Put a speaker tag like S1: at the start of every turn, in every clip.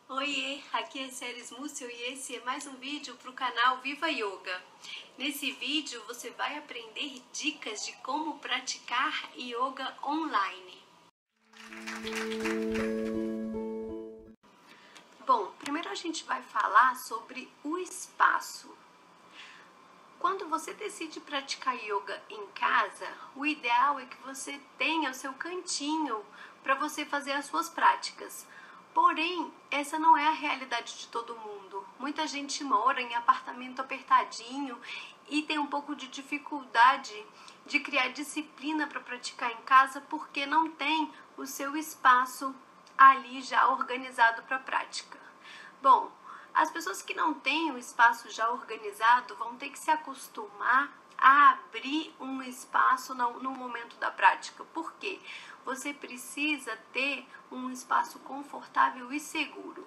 S1: Oiê, aqui é Séries Múcio e esse é mais um vídeo para o canal Viva Yoga. Nesse vídeo você vai aprender dicas de como praticar yoga online. Bom, primeiro a gente vai falar sobre o espaço. Quando você decide praticar yoga em casa, o ideal é que você tenha o seu cantinho para você fazer as suas práticas. Porém, essa não é a realidade de todo mundo. Muita gente mora em apartamento apertadinho e tem um pouco de dificuldade de criar disciplina para praticar em casa porque não tem o seu espaço ali já organizado para a prática. Bom, as pessoas que não têm o espaço já organizado vão ter que se acostumar a abrir um espaço no momento da prática. Por quê? Você precisa ter um espaço confortável e seguro.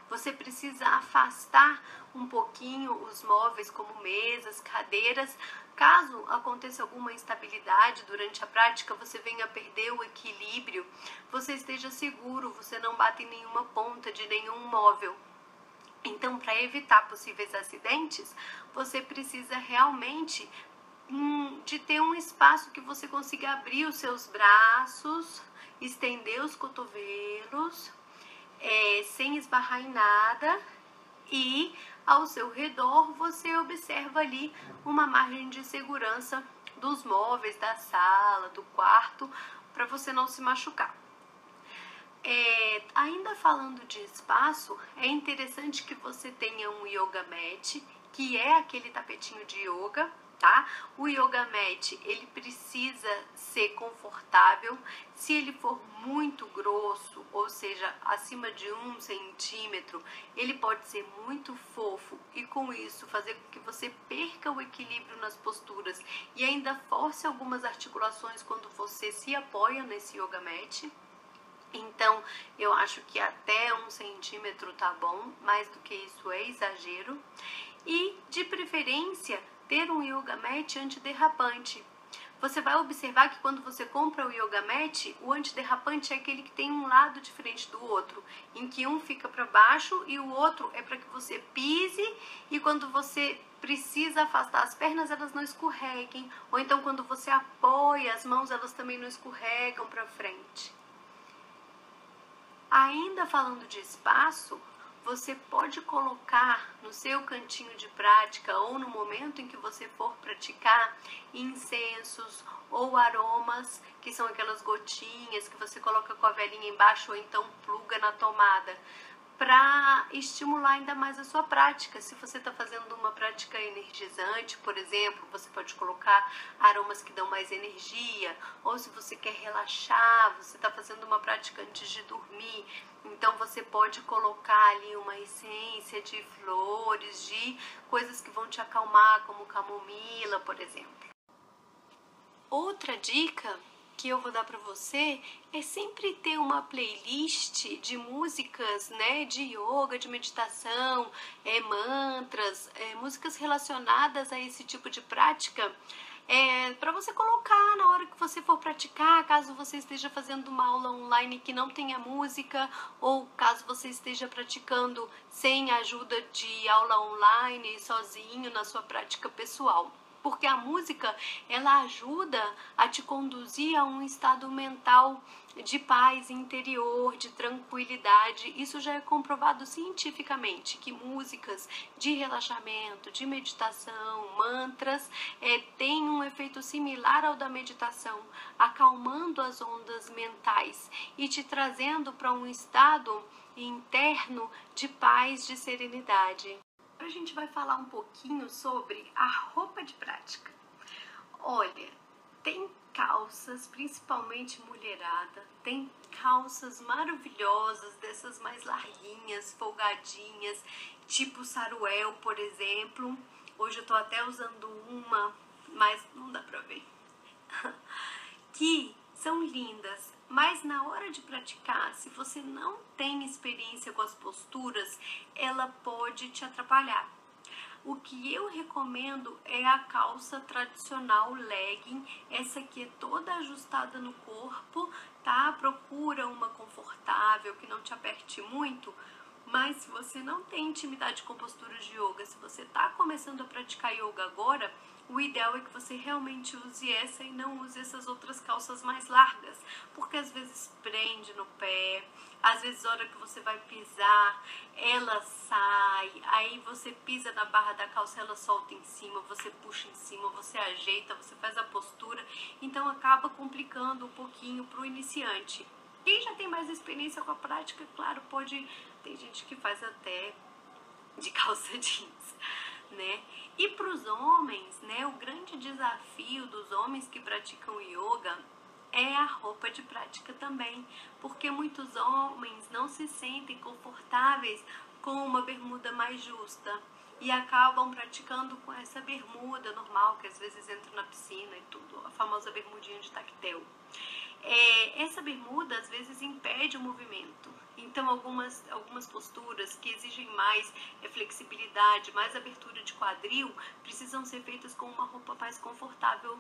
S1: Você precisa afastar um pouquinho os móveis como mesas, cadeiras. Caso aconteça alguma instabilidade durante a prática, você venha a perder o equilíbrio, você esteja seguro, você não bate em nenhuma ponta de nenhum móvel. Então, para evitar possíveis acidentes, você precisa realmente de ter um espaço que você consiga abrir os seus braços, estender os cotovelos, sem esbarrar em nada, e ao seu redor você observa ali uma margem de segurança dos móveis, da sala, do quarto, para você não se machucar. Ainda falando de espaço, é interessante que você tenha um yoga mat, que é aquele tapetinho de yoga, tá? O yoga mat, ele precisa ser confortável. Se ele for muito grosso, ou seja, acima de 1 centímetro, ele pode ser muito fofo e com isso fazer com que você perca o equilíbrio nas posturas e ainda force algumas articulações quando você se apoia nesse yoga mat. Então, eu acho que até 1 centímetro tá bom, mais do que isso é exagero. E, de preferência, ter um yoga mat antiderrapante. Você vai observar que quando você compra o yoga mat, o antiderrapante é aquele que tem um lado diferente do outro, em que um fica para baixo e o outro é para que você pise e quando você precisa afastar as pernas, elas não escorreguem, ou então quando você apoia as mãos, elas também não escorregam para frente. Ainda falando de espaço, você pode colocar no seu cantinho de prática ou no momento em que você for praticar incensos ou aromas, que são aquelas gotinhas que você coloca com a velinha embaixo ou então pluga na tomada, para estimular ainda mais a sua prática. Se você está fazendo uma prática energizante, por exemplo, você pode colocar aromas que dão mais energia, ou se você quer relaxar, você está fazendo uma prática antes de dormir, então você pode colocar ali uma essência de flores, de coisas que vão te acalmar, como camomila, por exemplo. Outra dica que eu vou dar para você é sempre ter uma playlist de músicas, né, de yoga, de meditação, mantras, músicas relacionadas a esse tipo de prática, para você colocar na hora que você for praticar, caso você esteja fazendo uma aula online que não tenha música, ou caso você esteja praticando sem a ajuda de aula online, sozinho, na sua prática pessoal. Porque a música, ela ajuda a te conduzir a um estado mental de paz interior, de tranquilidade. Isso já é comprovado cientificamente, que músicas de relaxamento, de meditação, mantras, têm um efeito similar ao da meditação, acalmando as ondas mentais e te trazendo para um estado interno de paz, de serenidade. Agora a gente vai falar um pouquinho sobre a roupa de prática. Olha, tem calças, principalmente mulherada, tem calças maravilhosas, dessas mais larguinhas, folgadinhas, tipo saruel, por exemplo. Hoje eu tô até usando uma, mas não dá pra ver. Que são lindas, mas na hora de praticar, se você não tem experiência com as posturas, ela pode te atrapalhar. O que eu recomendo é a calça tradicional legging, essa aqui é toda ajustada no corpo, tá? Procura uma confortável, que não te aperte muito, Mas se você não tem intimidade com posturas de yoga, se você está começando a praticar yoga agora, o ideal é que você realmente use essa e não use essas outras calças mais largas, porque às vezes prende no pé, às vezes a hora que você vai pisar, ela sai, aí você pisa na barra da calça, ela solta em cima, você puxa em cima, você ajeita, você faz a postura, então acaba complicando um pouquinho para o iniciante. Quem já tem mais experiência com a prática, claro, pode, tem gente que faz até de calça jeans, né? E para os homens, né, o grande desafio dos homens que praticam yoga é a roupa de prática também, porque muitos homens não se sentem confortáveis com uma bermuda mais justa e acabam praticando com essa bermuda normal, que às vezes entra na piscina e tudo, a famosa bermudinha de tactel. Essa bermuda às vezes impede o movimento, então algumas posturas que exigem mais flexibilidade, mais abertura de quadril, precisam ser feitas com uma roupa mais confortável,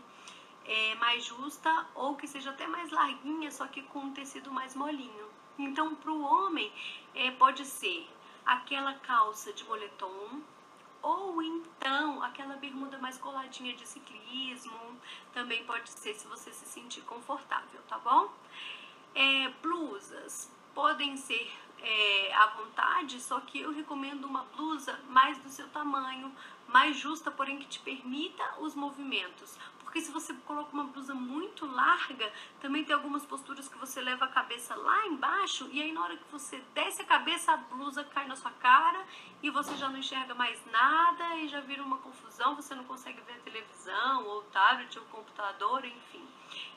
S1: mais justa, ou que seja até mais larguinha, só que com um tecido mais molinho. Então para o homem pode ser aquela calça de moletom, ou então aquela bermuda mais coladinha de ciclismo, também pode ser, se você se sentir confortável, tá bom? Blusas podem ser à vontade, só que eu recomendo uma blusa mais do seu tamanho, mais justa, porém que te permita os movimentos. Porque se você coloca uma blusa muito larga, também tem algumas posturas que você leva a cabeça lá embaixo, e aí na hora que você desce a cabeça, a blusa cai na sua cara e você já não enxerga mais nada e já vira uma confusão, você não consegue ver a televisão, ou o tablet, ou o computador, enfim.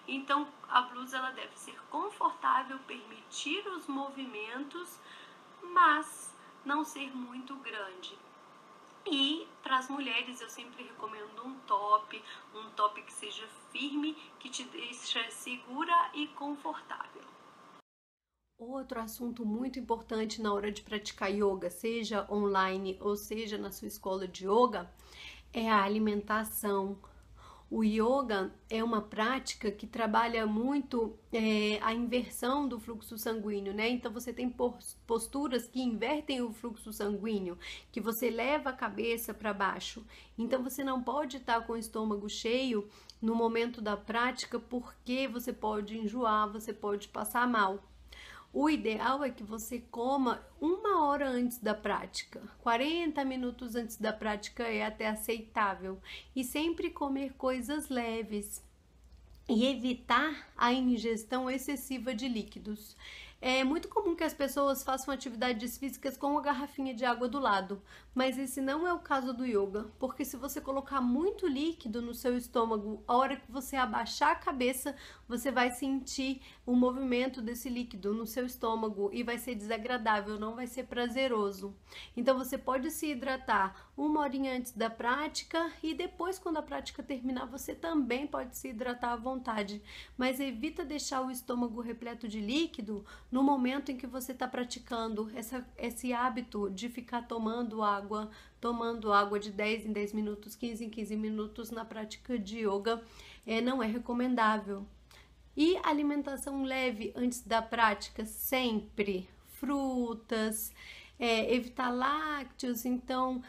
S1: Então a blusa ela deve ser confortável, permitir os movimentos, mas não ser muito grande. E para as mulheres eu sempre recomendo um top que seja firme, que te deixe segura e confortável. Outro assunto muito importante na hora de praticar yoga, seja online ou seja na sua escola de yoga, é a alimentação. O yoga é uma prática que trabalha muito a inversão do fluxo sanguíneo, né? Então você tem posturas que invertem o fluxo sanguíneo, que você leva a cabeça para baixo. Então você não pode estar com o estômago cheio no momento da prática, porque você pode enjoar, você pode passar mal. O ideal é que você coma 1 hora antes da prática. 40 minutos antes da prática é até aceitável. E sempre comer coisas leves. E evitar a ingestão excessiva de líquidos. É muito comum que as pessoas façam atividades físicas com uma garrafinha de água do lado, mas esse não é o caso do yoga, porque se você colocar muito líquido no seu estômago, a hora que você abaixar a cabeça, você vai sentir o movimento desse líquido no seu estômago e vai ser desagradável, não vai ser prazeroso. Então você pode se hidratar 1 horinha antes da prática e depois, quando a prática terminar, você também pode se hidratar à vontade, mas evita deixar o estômago repleto de líquido no momento em que você está praticando esse hábito de ficar tomando água de 10 em 10 minutos, 15 em 15 minutos na prática de yoga, não é recomendável. E alimentação leve antes da prática, sempre frutas, evitar lácteos, então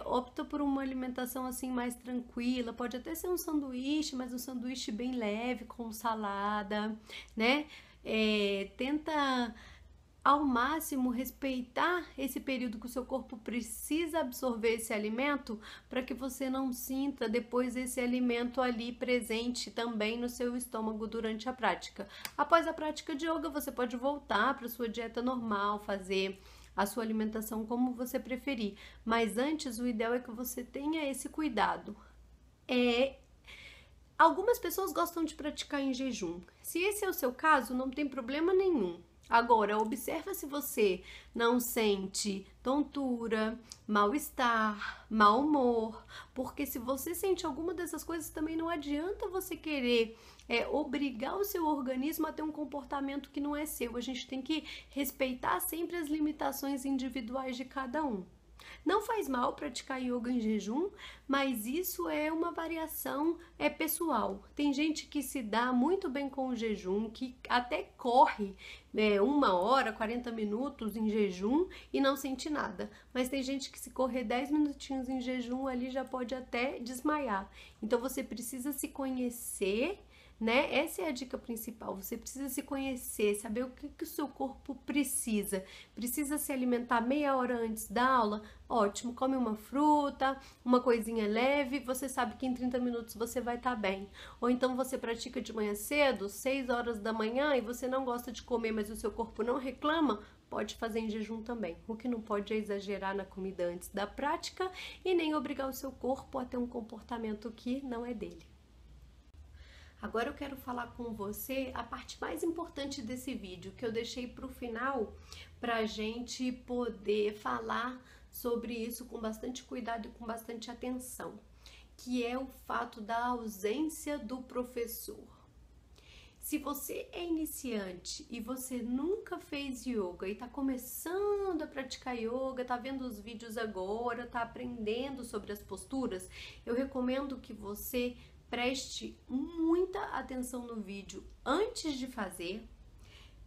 S1: opta por uma alimentação assim mais tranquila, pode até ser um sanduíche, mas um sanduíche bem leve, com salada, né? Tenta ao máximo respeitar esse período que o seu corpo precisa absorver esse alimento, para que você não sinta depois esse alimento ali presente também no seu estômago durante a prática. Após a prática de yoga, você pode voltar para sua dieta normal, fazer a sua alimentação como você preferir, mas antes o ideal é que você tenha esse cuidado. Algumas pessoas gostam de praticar em jejum. Se esse é o seu caso, não tem problema nenhum. Agora, observa se você não sente tontura, mal-estar, mau humor, porque se você sente alguma dessas coisas, também não adianta você querer obrigar o seu organismo a ter um comportamento que não é seu. A gente tem que respeitar sempre as limitações individuais de cada um. Não faz mal praticar yoga em jejum, mas isso é uma variação pessoal. Tem gente que se dá muito bem com o jejum, que até corre 1 hora, 40 minutos em jejum e não sente nada. Mas tem gente que se correr 10 minutinhos em jejum ali já pode até desmaiar. Então você precisa se conhecer, né? Essa é a dica principal. Você precisa se conhecer, saber o que o seu corpo precisa. Precisa se alimentar meia hora antes da aula? Ótimo, come uma fruta, uma coisinha leve, você sabe que em 30 minutos você vai estar bem. Ou então você pratica de manhã cedo, 6 horas da manhã, e você não gosta de comer, mas o seu corpo não reclama, pode fazer em jejum também. O que não pode é exagerar na comida antes da prática e nem obrigar o seu corpo a ter um comportamento que não é dele. Agora eu quero falar com você a parte mais importante desse vídeo, que eu deixei para o final, para a gente poder falar sobre isso com bastante cuidado e com bastante atenção, que é o fato da ausência do professor. Se você é iniciante e você nunca fez yoga e está começando a praticar yoga, está vendo os vídeos agora, está aprendendo sobre as posturas, eu recomendo que você preste muita atenção no vídeo antes de fazer,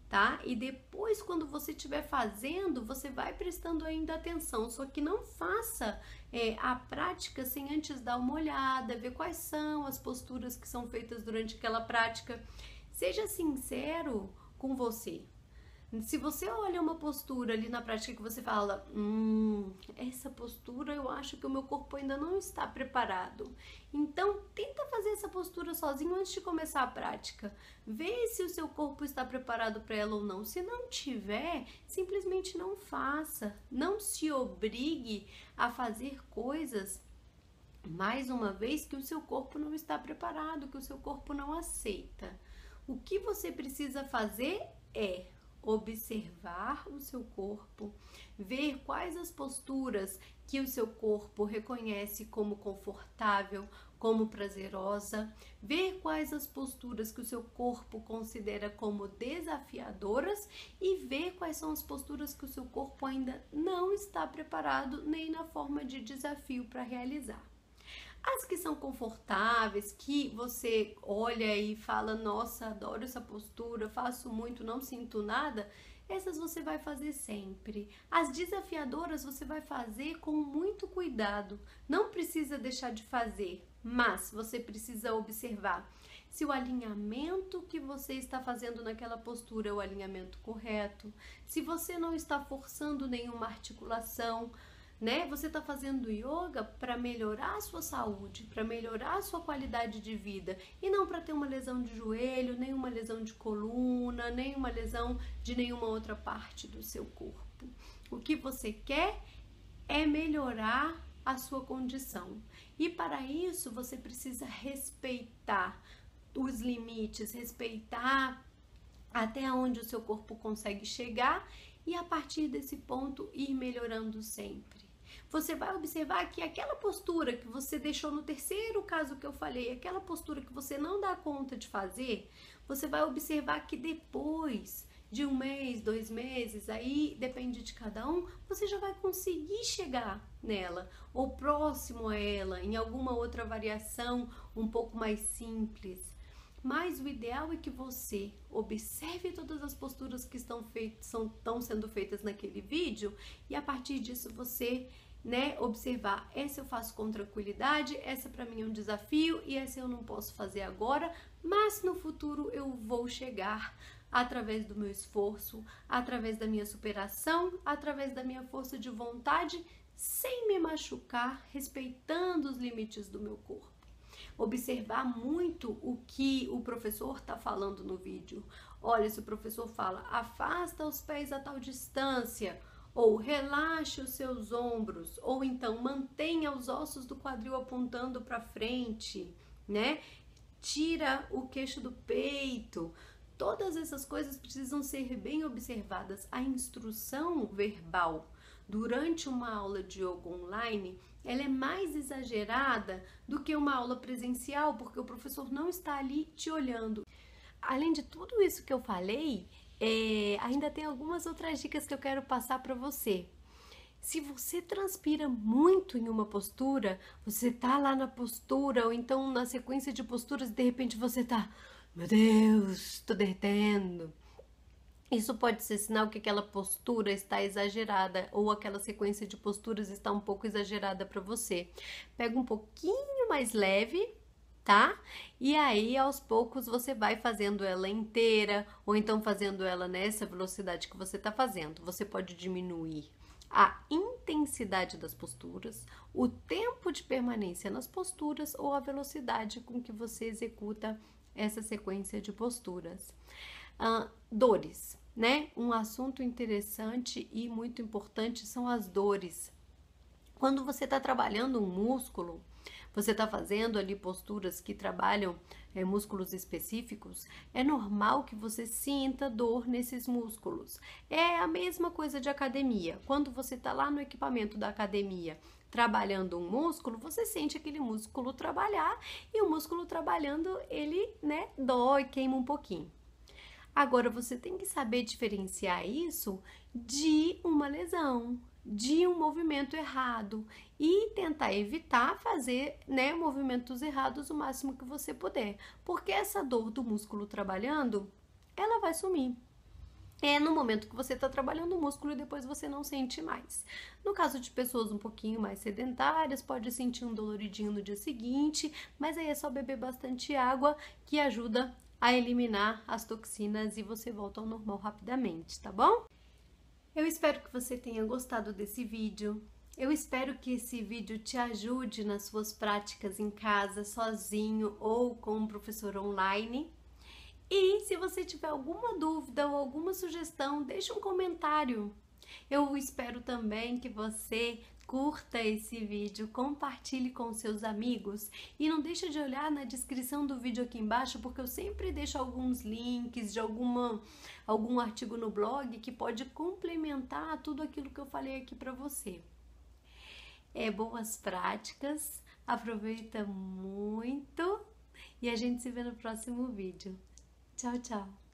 S1: tá? E depois, quando você estiver fazendo, você vai prestando ainda atenção, só que não faça a prática sem antes dar uma olhada, ver quais são as posturas que são feitas durante aquela prática. Seja sincero com você. Se você olha uma postura ali na prática que você fala, essa postura eu acho que o meu corpo ainda não está preparado. Então, tenta fazer essa postura sozinho antes de começar a prática. Vê se o seu corpo está preparado para ela ou não. Se não tiver, simplesmente não faça. Não se obrigue a fazer coisas, mais uma vez, que o seu corpo não está preparado, que o seu corpo não aceita. O que você precisa fazer é observar o seu corpo, ver quais as posturas que o seu corpo reconhece como confortável, como prazerosa, ver quais as posturas que o seu corpo considera como desafiadoras e ver quais são as posturas que o seu corpo ainda não está preparado nem na forma de desafio para realizar. As que são confortáveis, que você olha e fala, nossa, adoro essa postura, faço muito, não sinto nada, essas você vai fazer sempre. As desafiadoras você vai fazer com muito cuidado. Não precisa deixar de fazer, mas você precisa observar se o alinhamento que você está fazendo naquela postura é o alinhamento correto, se você não está forçando nenhuma articulação, né? Você está fazendo yoga para melhorar a sua saúde, para melhorar a sua qualidade de vida e não para ter uma lesão de joelho, nem uma lesão de coluna, nem uma lesão de nenhuma outra parte do seu corpo. O que você quer é melhorar a sua condição e para isso você precisa respeitar os limites, respeitar até onde o seu corpo consegue chegar e a partir desse ponto ir melhorando sempre. Você vai observar que aquela postura que você deixou no terceiro caso que eu falei, aquela postura que você não dá conta de fazer, você vai observar que depois de 1 mês, 2 meses, aí depende de cada um, você já vai conseguir chegar nela, ou próximo a ela, em alguma outra variação um pouco mais simples. Mas o ideal é que você observe todas as posturas que estão sendo feitas naquele vídeo e a partir disso você, observar, essa eu faço com tranquilidade, essa para mim é um desafio e essa eu não posso fazer agora, mas no futuro eu vou chegar através do meu esforço, através da minha superação, através da minha força de vontade, sem me machucar, respeitando os limites do meu corpo. Observar muito o que o professor está falando no vídeo. Olha, se o professor fala, afasta os pés a tal distância, ou relaxe os seus ombros, ou então mantenha os ossos do quadril apontando para frente, né? Tira o queixo do peito. Todas essas coisas precisam ser bem observadas. A instrução verbal durante uma aula de yoga online, ela é mais exagerada do que uma aula presencial, porque o professor não está ali te olhando. Além de tudo isso que eu falei, ainda tem algumas outras dicas que eu quero passar para você. Se você transpira muito em uma postura, você tá lá na postura, ou então na sequência de posturas, de repente você tá, meu Deus, tô derretendo. Isso pode ser sinal que aquela postura está exagerada ou aquela sequência de posturas está um pouco exagerada para você. Pega um pouquinho mais leve, tá? E aí, aos poucos, você vai fazendo ela inteira ou então fazendo ela nessa velocidade que você está fazendo. Você pode diminuir a intensidade das posturas, o tempo de permanência nas posturas ou a velocidade com que você executa essa sequência de posturas. Dores, né? Um assunto interessante e muito importante são as dores. Quando você está trabalhando um músculo, você está fazendo ali posturas que trabalham músculos específicos, é normal que você sinta dor nesses músculos. É a mesma coisa de academia. Quando você está lá no equipamento da academia trabalhando um músculo, você sente aquele músculo trabalhar e o músculo trabalhando, ele, né, dói, queima um pouquinho. Agora, você tem que saber diferenciar isso de uma lesão, de um movimento errado e tentar evitar fazer, né, movimentos errados o máximo que você puder, porque essa dor do músculo trabalhando, ela vai sumir. É no momento que você está trabalhando o músculo e depois você não sente mais. No caso de pessoas um pouquinho mais sedentárias, pode sentir um doloridinho no dia seguinte, mas aí é só beber bastante água que ajuda a eliminar as toxinas e você volta ao normal rapidamente, tá bom? Eu espero que você tenha gostado desse vídeo. Eu espero que esse vídeo te ajude nas suas práticas em casa, sozinho ou com um professor online. E se você tiver alguma dúvida ou alguma sugestão, deixe um comentário. Eu espero também que você curta esse vídeo, compartilhe com seus amigos e não deixe de olhar na descrição do vídeo aqui embaixo, porque eu sempre deixo alguns links de algum artigo no blog que pode complementar tudo aquilo que eu falei aqui para você. Boas práticas, aproveita muito e a gente se vê no próximo vídeo. Tchau, tchau!